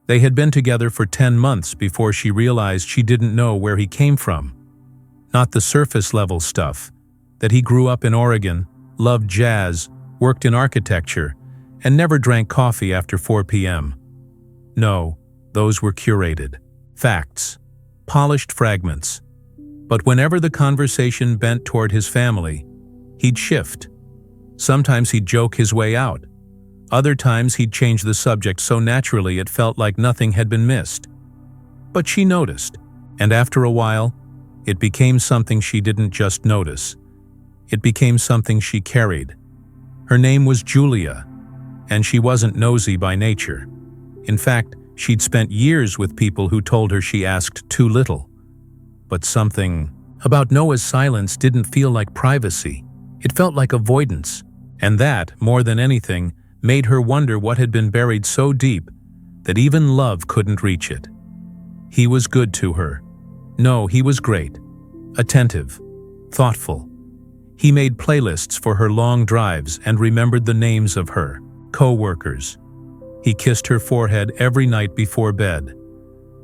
They had been together for 10 months before she realized she didn't know where he came from. Not the surface-level stuff, that he grew up in Oregon, loved jazz, worked in architecture, and never drank coffee after 4 p.m. No, those were curated. Facts. Polished fragments. But whenever the conversation bent toward his family, he'd shift. Sometimes he'd joke his way out. Other times he'd change the subject so naturally it felt like nothing had been missed. But she noticed, and after a while, it became something she didn't just notice. It became something she carried. Her name was Julia, and she wasn't nosy by nature. In fact, she'd spent years with people who told her she asked too little. But something about Noah's silence didn't feel like privacy. It felt like avoidance, and that, more than anything, made her wonder what had been buried so deep that even love couldn't reach it. He was good to her. No, he was great. Attentive. Thoughtful. He made playlists for her long drives and remembered the names of her co-workers. He kissed her forehead every night before bed.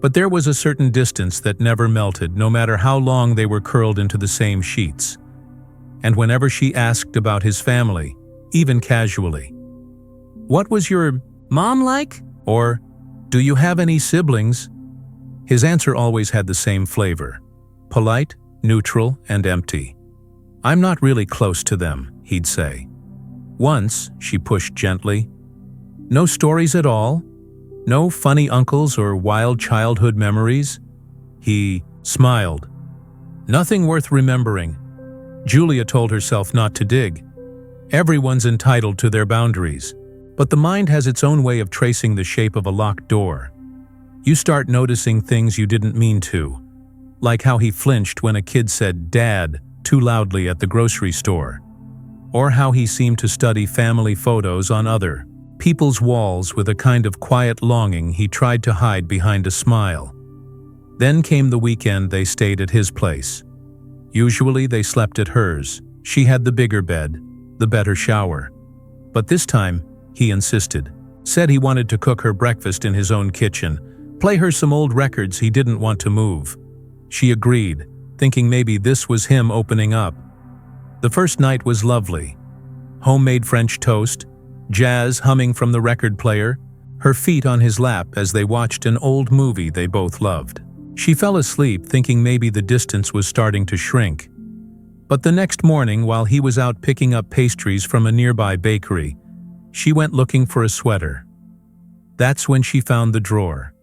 But there was a certain distance that never melted, no matter how long they were curled into the same sheets. And whenever she asked about his family, even casually, "What was your mom like?" or "Do you have any siblings?" his answer always had the same flavor. Polite, neutral, and empty. "I'm not really close to them," he'd say. Once, she pushed gently, "No stories at all? No funny uncles or wild childhood memories?" He smiled. "Nothing worth remembering." Julia told herself not to dig. Everyone's entitled to their boundaries, but the mind has its own way of tracing the shape of a locked door. You start noticing things you didn't mean to, like how he flinched when a kid said "Dad" too loudly at the grocery store, or how he seemed to study family photos on other people's walls with a kind of quiet longing he tried to hide behind a smile. Then came the weekend they stayed at his place. Usually they slept at hers. She had the bigger bed, the better shower. But this time, he insisted. Said he wanted to cook her breakfast in his own kitchen, play her some old records he didn't want to move. She agreed, thinking maybe this was him opening up. The first night was lovely. Homemade French toast, jazz humming from the record player, her feet on his lap as they watched an old movie they both loved. She fell asleep thinking maybe the distance was starting to shrink. But the next morning, while he was out picking up pastries from a nearby bakery, she went looking for a sweater. That's when she found the drawer.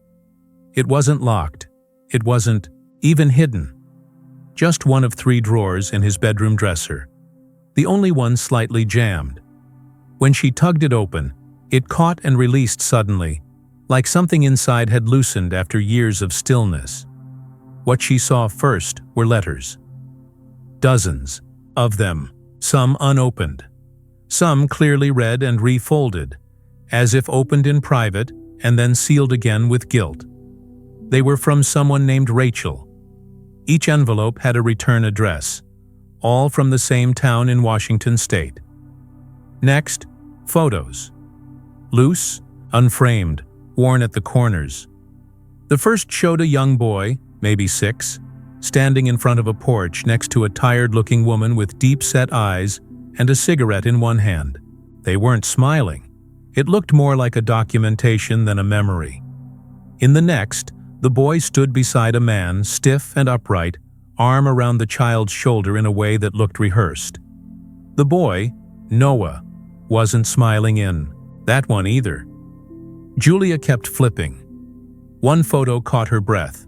It wasn't locked. It wasn't even hidden. Just one of 3 drawers in his bedroom dresser. The only one slightly jammed. When she tugged it open, it caught and released suddenly, like something inside had loosened after years of stillness. What she saw first were letters. Dozens of them, some unopened. Some clearly read and refolded, as if opened in private and then sealed again with guilt. They were from someone named Rachel. Each envelope had a return address, all from the same town in Washington state. Next, photos. Loose, unframed, worn at the corners. The first showed a young boy, maybe 6, standing in front of a porch next to a tired-looking woman with deep-set eyes and a cigarette in one hand. They weren't smiling. It looked more like a documentation than a memory. In the next, the boy stood beside a man, stiff and upright, arm around the child's shoulder in a way that looked rehearsed. The boy, Noah, wasn't smiling in that one either. Julia kept flipping. One photo caught her breath.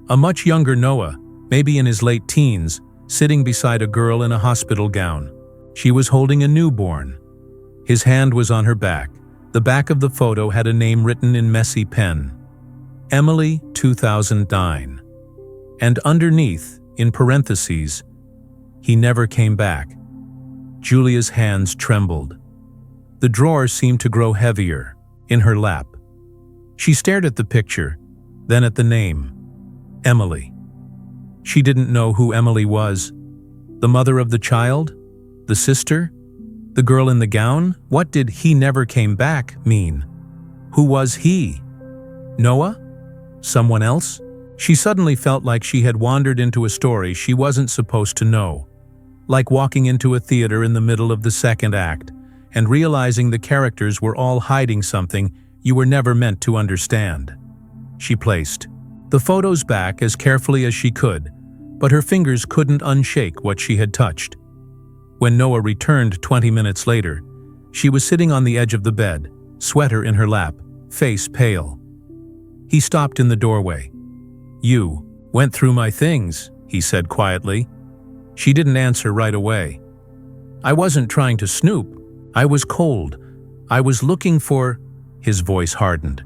A much younger Noah, maybe in his late teens, sitting beside a girl in a hospital gown. She was holding a newborn. His hand was on her back. The back of the photo had a name written in messy pen. Emily, 2009. And underneath, in parentheses, he never came back. Julia's hands trembled. The drawer seemed to grow heavier, in her lap. She stared at the picture, then at the name. Emily. She didn't know who Emily was. The mother of the child? The sister? The girl in the gown? What did "he never came back" mean? Who was he? Noah? Someone else? She suddenly felt like she had wandered into a story she wasn't supposed to know. Like walking into a theater in the middle of the second act and realizing the characters were all hiding something you were never meant to understand. She placed the photos back as carefully as she could, but her fingers couldn't unshake what she had touched. When Noah returned 20 minutes later, she was sitting on the edge of the bed, sweater in her lap, face pale. He stopped in the doorway. "You went through my things," he said quietly. She didn't answer right away. "I wasn't trying to snoop. I was cold. I was looking for—" His voice hardened.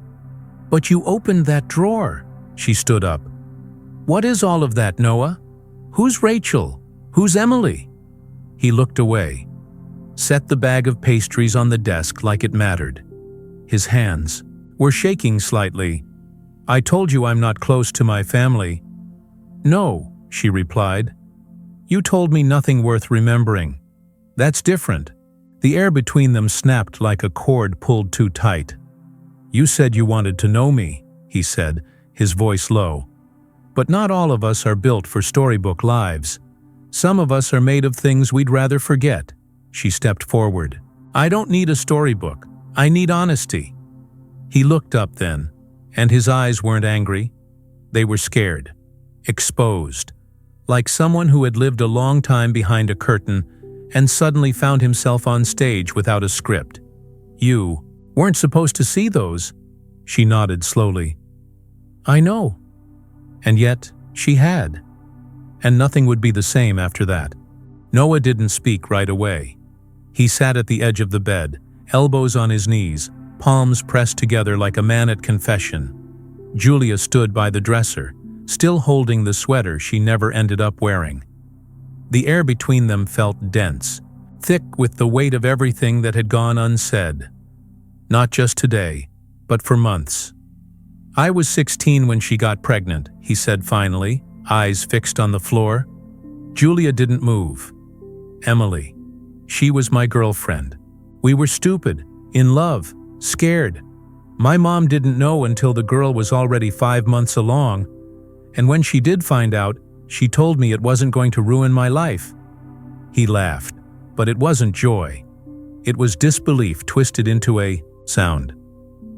"But you opened that drawer." She stood up. "What is all of that, Noah? Who's Rachel? Who's Emily?" He looked away, set the bag of pastries on the desk like it mattered. His hands were shaking slightly. "I told you I'm not close to my family." "No," she replied. "You told me nothing worth remembering. That's different." The air between them snapped like a cord pulled too tight. "You said you wanted to know me," he said, his voice low. "But not all of us are built for storybook lives. Some of us are made of things we'd rather forget." She stepped forward. "I don't need a storybook. I need honesty." He looked up then, and his eyes weren't angry. They were scared, exposed, like someone who had lived a long time behind a curtain and suddenly found himself on stage without a script. "You weren't supposed to see those." She nodded slowly. "I know." And yet, she had. And nothing would be the same after that. Noah didn't speak right away. He sat at the edge of the bed, elbows on his knees, palms pressed together like a man at confession. Julia stood by the dresser, still holding the sweater she never ended up wearing. The air between them felt dense, thick with the weight of everything that had gone unsaid. Not just today, but for months. "I was 16 when she got pregnant," he said finally, eyes fixed on the floor. "Julia didn't move. Emily. She was my girlfriend. We were stupid, in love, scared. My mom didn't know until the girl was already 5 months along, and when she did find out, she told me it wasn't going to ruin my life." He laughed, but it wasn't joy. It was disbelief twisted into a sound.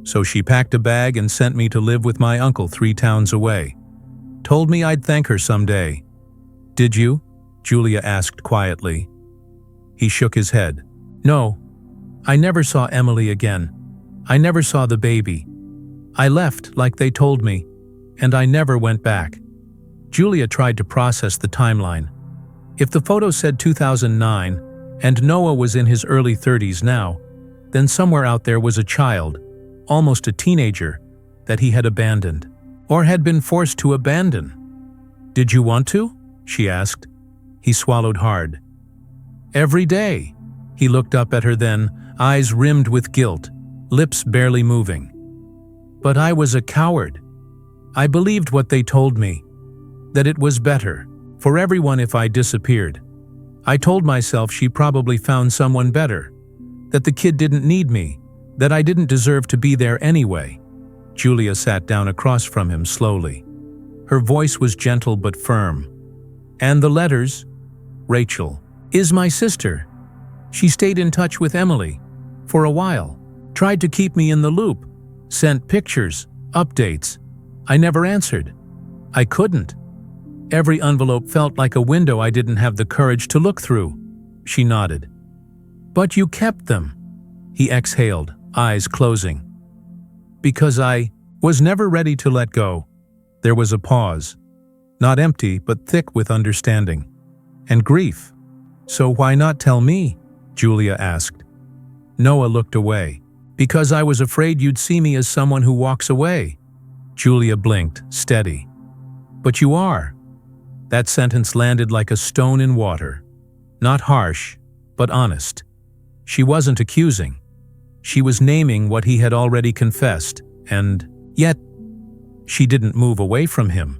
"So she packed a bag and sent me to live with my uncle 3 towns away. Told me I'd thank her someday." "Did you?" Julia asked quietly. He shook his head. "No. I never saw Emily again. I never saw the baby. I left like they told me, and I never went back." Julia tried to process the timeline. If the photo said 2009, and Noah was in his early 30s now, then somewhere out there was a child, almost a teenager, that he had abandoned, or had been forced to abandon. "Did you want to?" she asked. He swallowed hard. "Every day." He looked up at her then, eyes rimmed with guilt, lips barely moving. "But I was a coward. I believed what they told me, that it was better for everyone if I disappeared. I told myself she probably found someone better, that the kid didn't need me, that I didn't deserve to be there anyway." Julia sat down across from him slowly. Her voice was gentle but firm. "And the letters? Rachel is my sister. She stayed in touch with Emily for a while, tried to keep me in the loop, sent pictures, updates. I never answered. I couldn't. Every envelope felt like a window I didn't have the courage to look through." She nodded. "But you kept them." He exhaled, eyes closing. "Because I was never ready to let go." There was a pause, not empty but thick with understanding. "And grief. So why not tell me?" Julia asked. Noah looked away. "Because I was afraid you'd see me as someone who walks away." Julia blinked, steady. "But you are." That sentence landed like a stone in water. Not harsh, but honest. She wasn't accusing. She was naming what he had already confessed, and yet she didn't move away from him.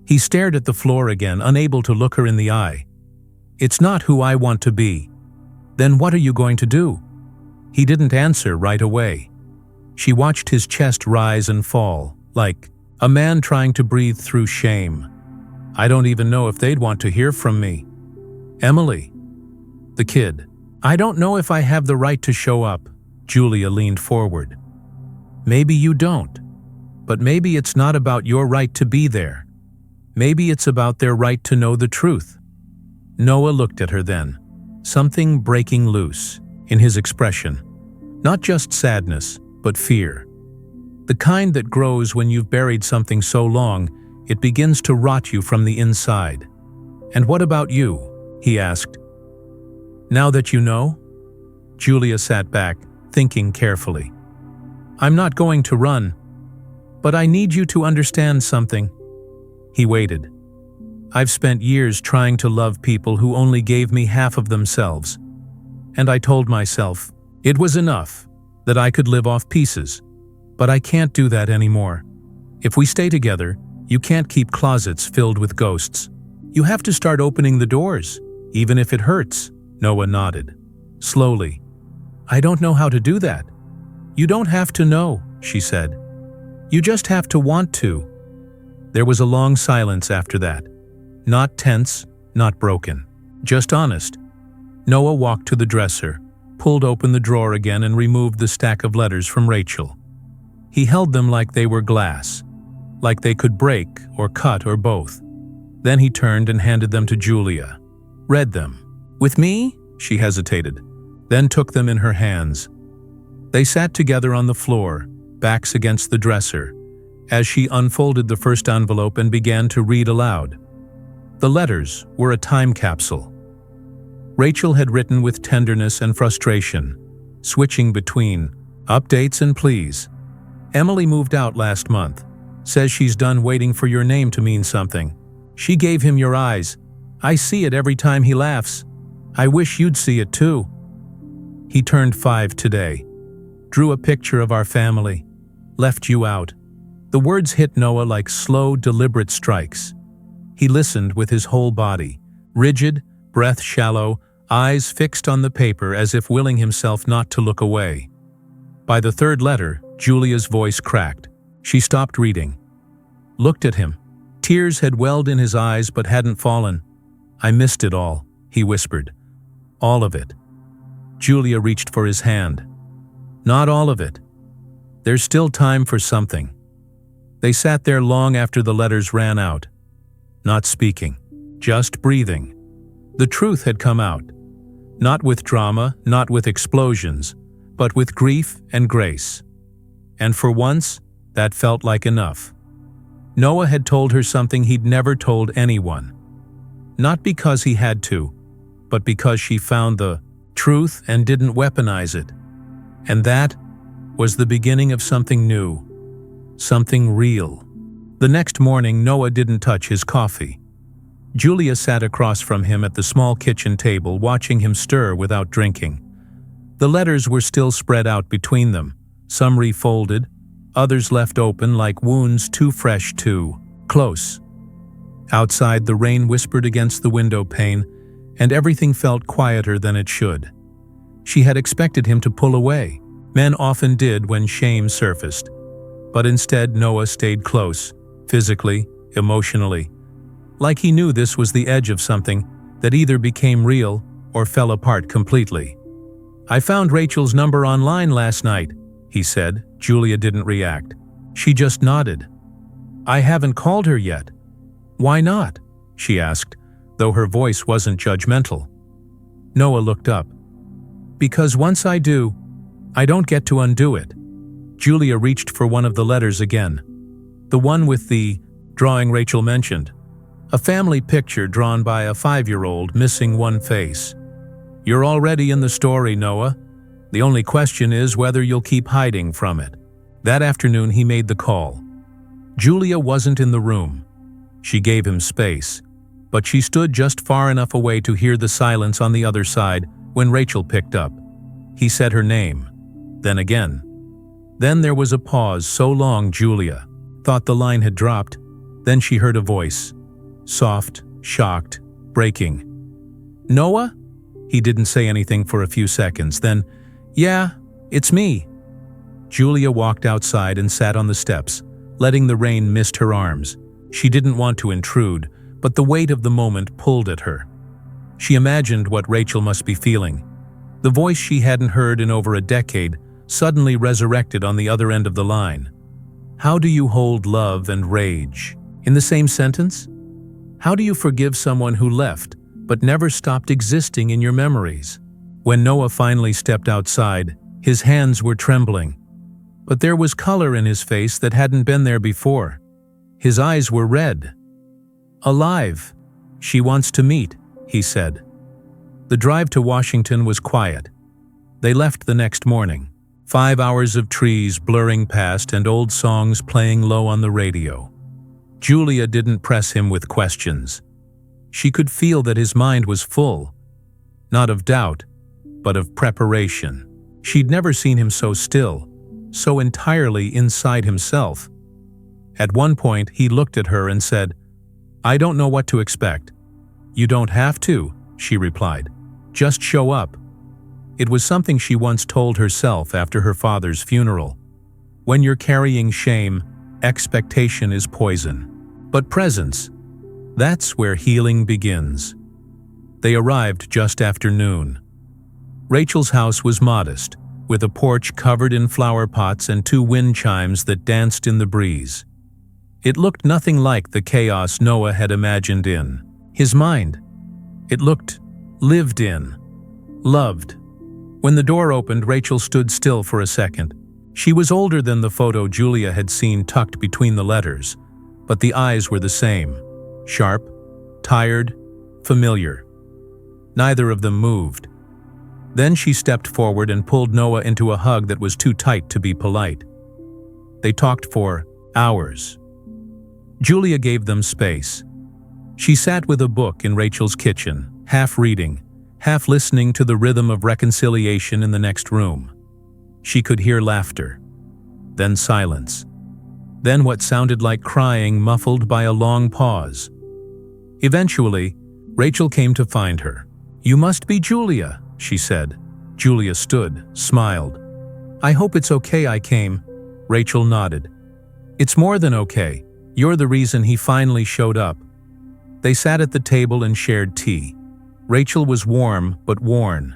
He stared at the floor again, unable to look her in the eye. "It's not who I want to be." "Then what are you going to do?" He didn't answer right away. She watched his chest rise and fall, like a man trying to breathe through shame. I don't even know if they'd want to hear from me. Emily. The kid. I don't know if I have the right to show up. Julia leaned forward. Maybe you don't. But maybe it's not about your right to be there. Maybe it's about their right to know the truth. Noah looked at her then, something breaking loose in his expression. Not just sadness, but fear. The kind that grows when you've buried something so long, it begins to rot you from the inside. And what about you? He asked. Now that you know? Julia sat back, thinking carefully. I'm not going to run, but I need you to understand something. He waited. I've spent years trying to love people who only gave me half of themselves. And I told myself it was enough, that I could live off pieces. But I can't do that anymore. If we stay together, you can't keep closets filled with ghosts. You have to start opening the doors, even if it hurts. Noah nodded. Slowly. I don't know how to do that. You don't have to know, she said. You just have to want to. There was a long silence after that. Not tense, not broken. Just honest. Noah walked to the dresser, pulled open the drawer again and removed the stack of letters from Rachel. He held them like they were glass, like they could break or cut or both. Then he turned and handed them to Julia. Read them. With me? She hesitated, then took them in her hands. They sat together on the floor, backs against the dresser, as she unfolded the first envelope and began to read aloud. The letters were a time capsule. Rachel had written with tenderness and frustration, switching between updates and pleas. Emily moved out last month. Says she's done waiting for your name to mean something. She gave him your eyes. I see it every time he laughs. I wish you'd see it too. He turned 5 today. Drew a picture of our family. Left you out. The words hit Noah like slow, deliberate strikes. He listened with his whole body, rigid, breath shallow, eyes fixed on the paper as if willing himself not to look away. By the third letter, Julia's voice cracked. She stopped reading. Looked at him. Tears had welled in his eyes but hadn't fallen. I missed it all, he whispered. All of it. Julia reached for his hand. Not all of it. There's still time for something. They sat there long after the letters ran out. Not speaking, just breathing. The truth had come out. Not with drama, not with explosions, but with grief and grace. And for once, that felt like enough. Noah had told her something he'd never told anyone. Not because he had to, but because she found the truth and didn't weaponize it. And that was the beginning of something new, something real. The next morning, Noah didn't touch his coffee. Julia sat across from him at the small kitchen table, watching him stir without drinking. The letters were still spread out between them, some refolded, others left open like wounds too fresh, too close. Outside, the rain whispered against the window pane, and everything felt quieter than it should. She had expected him to pull away. Men often did when shame surfaced. But instead, Noah stayed close, physically, emotionally, like he knew this was the edge of something that either became real or fell apart completely. I found Rachel's number online last night, he said. Julia didn't react. She just nodded. I haven't called her yet. Why not? She asked, though her voice wasn't judgmental. Noah looked up. Because once I do, I don't get to undo it. Julia reached for one of the letters again. The one with the drawing Rachel mentioned. A family picture drawn by a 5-year-old missing one face. You're already in the story, Noah. The only question is whether you'll keep hiding from it. That afternoon he made the call. Julia wasn't in the room. She gave him space, but she stood just far enough away to hear the silence on the other side when Rachel picked up. He said her name, then again. Then there was a pause so long Julia thought the line had dropped. Then she heard a voice, soft, shocked, breaking. Noah? He didn't say anything for a few seconds. Then, yeah, it's me. Julia walked outside and sat on the steps, letting the rain mist her arms. She didn't want to intrude, but the weight of the moment pulled at her. She imagined what Rachel must be feeling. The voice she hadn't heard in over a decade suddenly resurrected on the other end of the line. How do you hold love and rage in the same sentence? How do you forgive someone who left but never stopped existing in your memories? When Noah finally stepped outside, his hands were trembling. But there was color in his face that hadn't been there before. His eyes were red. Alive. She wants to meet, he said. The drive to Washington was quiet. They left the next morning. 5 hours of trees blurring past and old songs playing low on the radio. Julia didn't press him with questions. She could feel that his mind was full, not of doubt, but of preparation. She'd never seen him so still, so entirely inside himself. At one point, he looked at her and said, "I don't know what to expect." "You don't have to," she replied. "Just show up." It was something she once told herself after her father's funeral. When you're carrying shame, expectation is poison. But presence, that's where healing begins. They arrived just after noon. Rachel's house was modest, with a porch covered in flower pots and 2 wind chimes that danced in the breeze. It looked nothing like the chaos Noah had imagined in his mind. It looked lived in, loved. When the door opened, Rachel stood still for a second. She was older than the photo Julia had seen tucked between the letters, but the eyes were the same, sharp, tired, familiar. Neither of them moved. Then she stepped forward and pulled Noah into a hug that was too tight to be polite. They talked for hours. Julia gave them space. She sat with a book in Rachel's kitchen, half reading, half listening to the rhythm of reconciliation in the next room. She could hear laughter, then silence, then what sounded like crying muffled by a long pause. Eventually, Rachel came to find her. "You must be Julia," she said. Julia stood, smiled. "I hope it's okay I came." Rachel nodded. "It's more than okay. You're the reason he finally showed up." They sat at the table and shared tea. Rachel was warm but worn,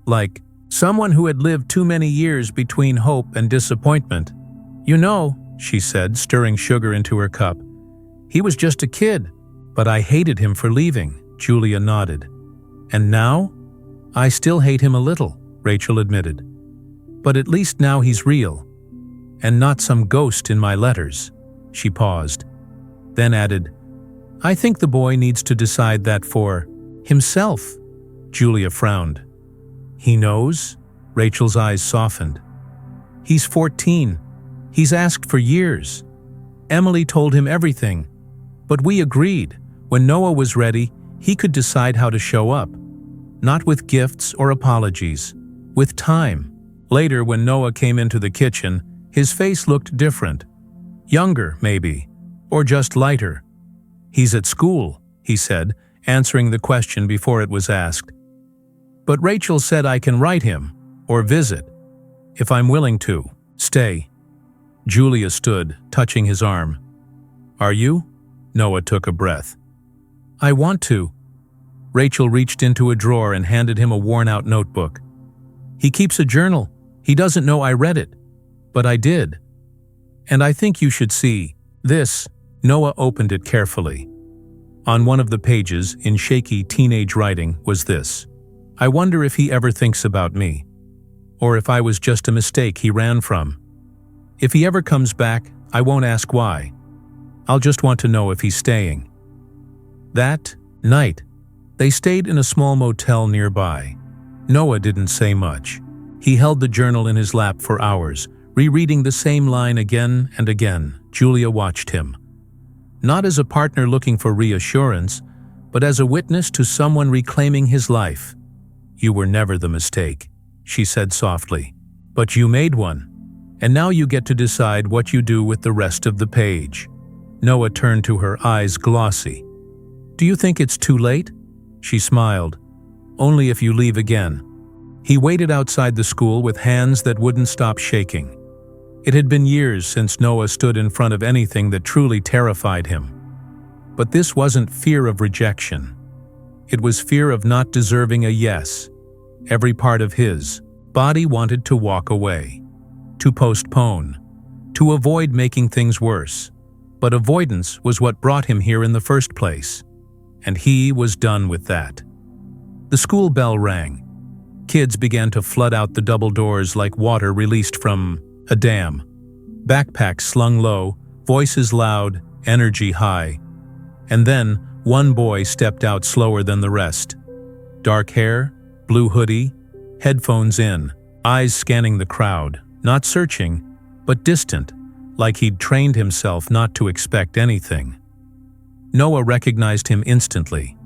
like someone who had lived too many years between hope and disappointment. "You know," she said, stirring sugar into her cup, "he was just a kid, but I hated him for leaving." Julia nodded. "And now?" "I still hate him a little," Rachel admitted. "But at least now he's real, and not some ghost in my letters." She paused, then added, "I think the boy needs to decide that for himself." Julia frowned. "He knows?" Rachel's eyes softened. "He's 14. He's asked for years. Emily told him everything. But we agreed, when Noah was ready, he could decide how to show up. Not with gifts or apologies, with time." Later, when Noah came into the kitchen, his face looked different. Younger, maybe, or just lighter. "He's at school," he said, answering the question before it was asked. "But Rachel said I can write him, or visit, if I'm willing to. Stay." Julia stood, touching his arm. "Are you?" Noah took a breath. "I want to." Rachel reached into a drawer and handed him a worn-out notebook. "He keeps a journal. He doesn't know I read it. But I did. And I think you should see this." Noah opened it carefully. On one of the pages, in shaky teenage writing, was this: "I wonder if he ever thinks about me. Or if I was just a mistake he ran from. If he ever comes back, I won't ask why. I'll just want to know if he's staying." That night, they stayed in a small motel nearby. Noah didn't say much. He held the journal in his lap for hours, rereading the same line again and again. Julia watched him. Not as a partner looking for reassurance, but as a witness to someone reclaiming his life. "You were never the mistake," she said softly. "But you made one. And now you get to decide what you do with the rest of the page." Noah turned to her, eyes glossy. "Do you think it's too late?" She smiled. "Only if you leave again." He waited outside the school with hands that wouldn't stop shaking. It had been years since Noah stood in front of anything that truly terrified him. But this wasn't fear of rejection. It was fear of not deserving a yes. Every part of his body wanted to walk away, to postpone, to avoid making things worse. But avoidance was what brought him here in the first place. And he was done with that. The school bell rang. Kids began to flood out the double doors like water released from a dam. Backpacks slung low, voices loud, energy high. And then one boy stepped out slower than the rest. Dark hair, blue hoodie, headphones in, eyes scanning the crowd, not searching, but distant, like he'd trained himself not to expect anything. Noah recognized him instantly,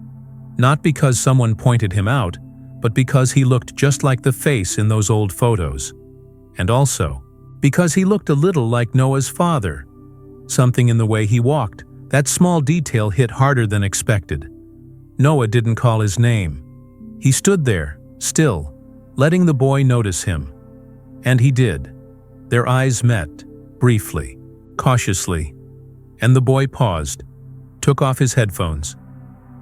not because someone pointed him out, but because he looked just like the face in those old photos. And also, because he looked a little like Noah's father. Something in the way he walked, that small detail hit harder than expected. Noah didn't call his name. He stood there, still, letting the boy notice him. And he did. Their eyes met, briefly, cautiously, and the boy paused, took off his headphones.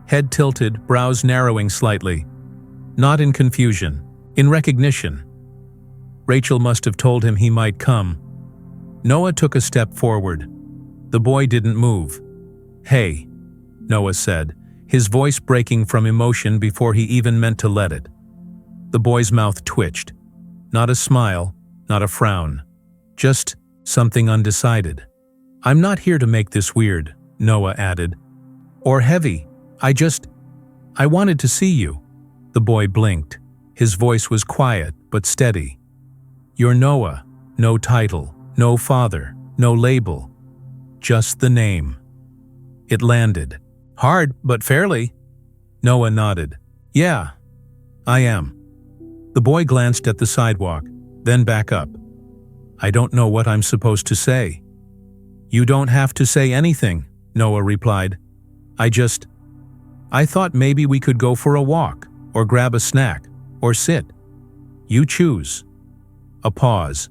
Head tilted, brows narrowing slightly. Not in confusion, in recognition. Rachel must have told him he might come. Noah took a step forward. The boy didn't move. "Hey," Noah said, his voice breaking from emotion before he even meant to let it. The boy's mouth twitched. Not a smile, not a frown. Just something undecided. "I'm not here to make this weird," Noah added. "Or heavy. I wanted to see you." The boy blinked. His voice was quiet but steady. "You're Noah. No title, no father, no label. Just the name." It landed. "Hard, but fairly." Noah nodded. "Yeah, I am." The boy glanced at the sidewalk, then back up. "I don't know what I'm supposed to say." "You don't have to say anything," Noah replied. I thought maybe we could go for a walk, or grab a snack, or sit. You choose." A pause.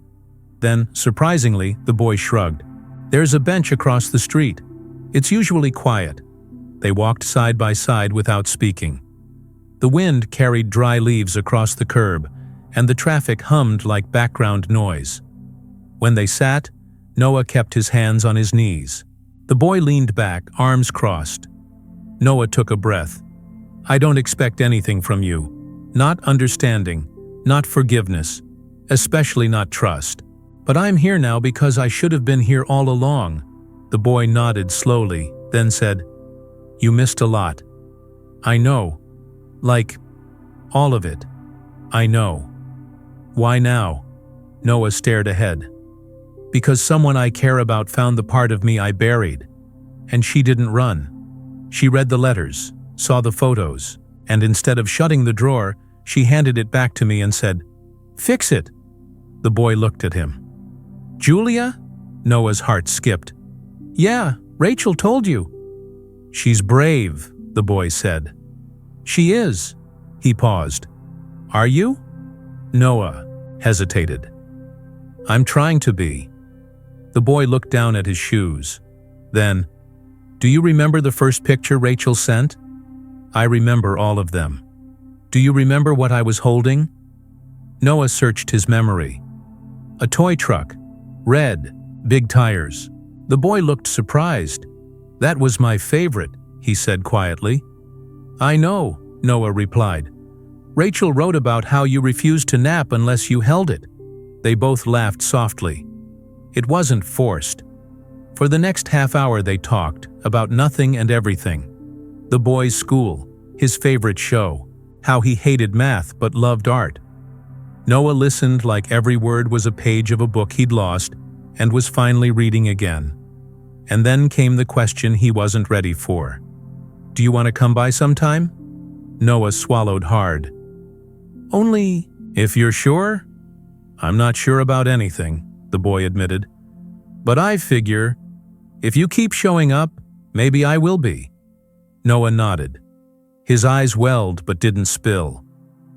Then, surprisingly, the boy shrugged. "There's a bench across the street. It's usually quiet." They walked side by side without speaking. The wind carried dry leaves across the curb, and the traffic hummed like background noise. When they sat, Noah kept his hands on his knees. The boy leaned back, arms crossed. Noah took a breath. "I don't expect anything from you. Not understanding, not forgiveness, especially not trust. But I'm here now because I should have been here all along." The boy nodded slowly, then said, "You missed a lot." "I know. Like, all of it. I know." "Why now?" Noah stared ahead. "Because someone I care about found the part of me I buried. And she didn't run. She read the letters, saw the photos, and instead of shutting the drawer, she handed it back to me and said, 'Fix it.'" The boy looked at him. "Julia?" Noah's heart skipped. "Yeah, Rachel told you." "She's brave," the boy said. "She is." He paused. "Are you?" Noah hesitated. "I'm trying to be." The boy looked down at his shoes. Then, "Do you remember the first picture Rachel sent?" "I remember all of them." "Do you remember what I was holding?" Noah searched his memory. "A toy truck. Red. Big tires." The boy looked surprised. "That was my favorite," he said quietly. "I know," Noah replied. "Rachel wrote about how you refused to nap unless you held it." They both laughed softly. It wasn't forced. For the next half hour they talked, about nothing and everything. The boy's school, his favorite show, how he hated math but loved art. Noah listened like every word was a page of a book he'd lost and was finally reading again. And then came the question he wasn't ready for. "Do you want to come by sometime?" Noah swallowed hard. "Only if you're sure?" "I'm not sure about anything," the boy admitted. "But I figure, if you keep showing up, maybe I will be." Noah nodded. His eyes welled but didn't spill.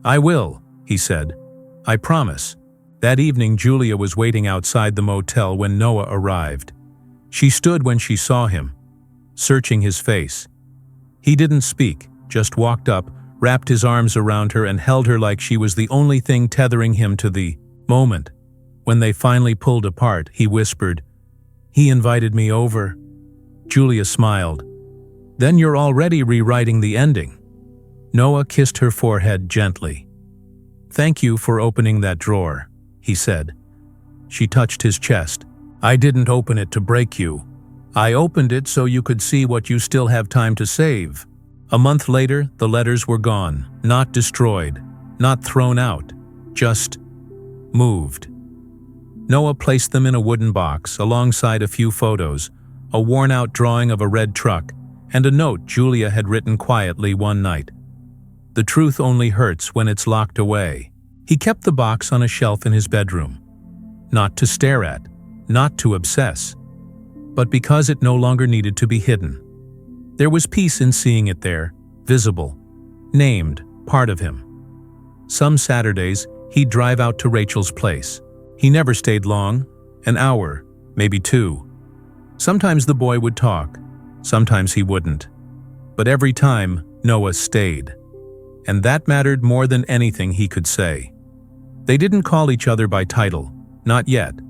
"I will," he said. "I promise." That evening, Julia was waiting outside the motel when Noah arrived. She stood when she saw him, searching his face. He didn't speak, just walked up, wrapped his arms around her and held her like she was the only thing tethering him to the moment. When they finally pulled apart, he whispered, "He invited me over." Julia smiled. "Then you're already rewriting the ending." Noah kissed her forehead gently. "Thank you for opening that drawer," he said. She touched his chest. "I didn't open it to break you. I opened it so you could see what you still have time to save." A month later, the letters were gone, not destroyed, not thrown out, just moved. Noah placed them in a wooden box alongside a few photos, a worn-out drawing of a red truck, and a note Julia had written quietly one night. "The truth only hurts when it's locked away." He kept the box on a shelf in his bedroom. Not to stare at, not to obsess, but because it no longer needed to be hidden. There was peace in seeing it there, visible, named, part of him. Some Saturdays, he'd drive out to Rachel's place. He never stayed long, an hour, maybe 2. Sometimes the boy would talk, sometimes he wouldn't. But every time, Noah stayed. And that mattered more than anything he could say. They didn't call each other by title, not yet.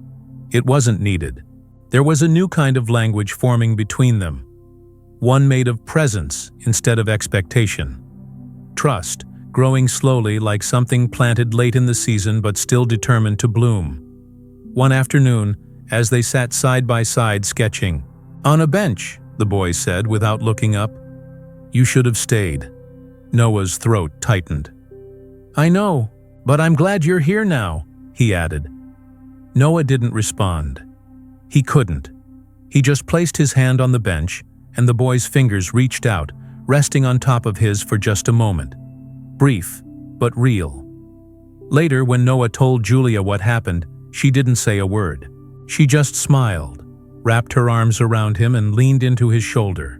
It wasn't needed. There was a new kind of language forming between them. One made of presence instead of expectation. Trust, growing slowly like something planted late in the season but still determined to bloom. One afternoon, as they sat side by side sketching, "On a bench," the boy said without looking up. "You should have stayed." Noah's throat tightened. "I know, but I'm glad you're here now," he added. Noah didn't respond. He couldn't. He just placed his hand on the bench, and the boy's fingers reached out, resting on top of his for just a moment. Brief, but real. Later, when Noah told Julia what happened, she didn't say a word. She just smiled, wrapped her arms around him and leaned into his shoulder.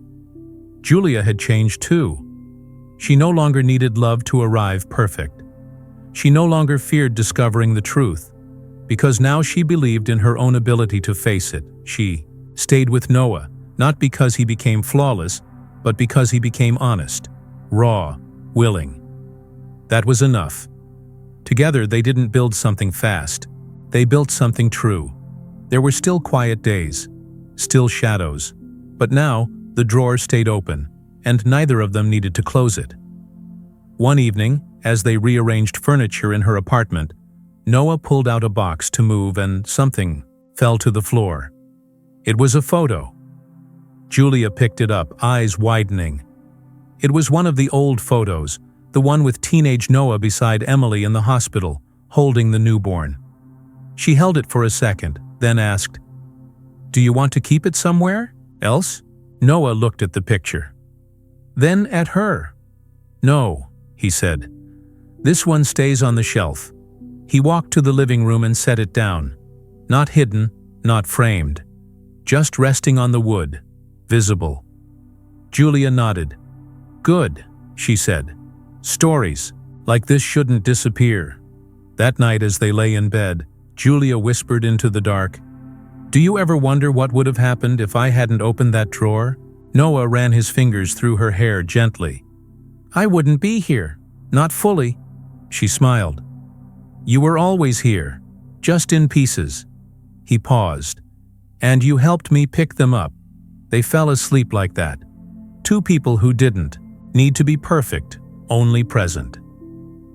Julia had changed too. She no longer needed love to arrive perfect. She no longer feared discovering the truth, because now she believed in her own ability to face it. She stayed with Noah, not because he became flawless, but because he became honest, raw, willing. That was enough. Together, they didn't build something fast. They built something true. There were still quiet days, still shadows, but now the drawer stayed open, and neither of them needed to close it. One evening, as they rearranged furniture in her apartment, Noah pulled out a box to move and something fell to the floor. It was a photo. Julia picked it up, eyes widening. It was one of the old photos, the one with teenage Noah beside Emily in the hospital, holding the newborn. She held it for a second, then asked, "Do you want to keep it somewhere else?" Noah looked at the picture. Then at her. "No," he said. "This one stays on the shelf." He walked to the living room and set it down. Not hidden, not framed. Just resting on the wood, visible. Julia nodded. "Good," she said. "Stories like this shouldn't disappear." That night as they lay in bed, Julia whispered into the dark, "Do you ever wonder what would have happened if I hadn't opened that drawer?" Noah ran his fingers through her hair gently. "I wouldn't be here. Not fully." She smiled. "You were always here, just in pieces." He paused. "And you helped me pick them up. They fell asleep like that. Two people who didn't need to be perfect, only present.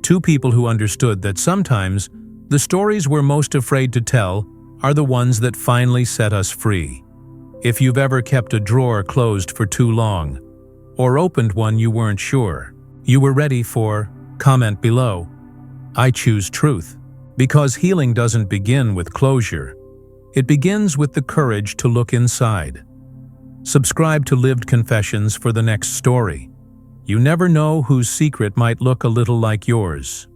Two people who understood that sometimes the stories we're most afraid to tell are the ones that finally set us free. If you've ever kept a drawer closed for too long, or opened one you weren't sure you were ready for, comment below. I choose truth, because healing doesn't begin with closure. It begins with the courage to look inside. Subscribe to Lived Confessions for the next story. You never know whose secret might look a little like yours.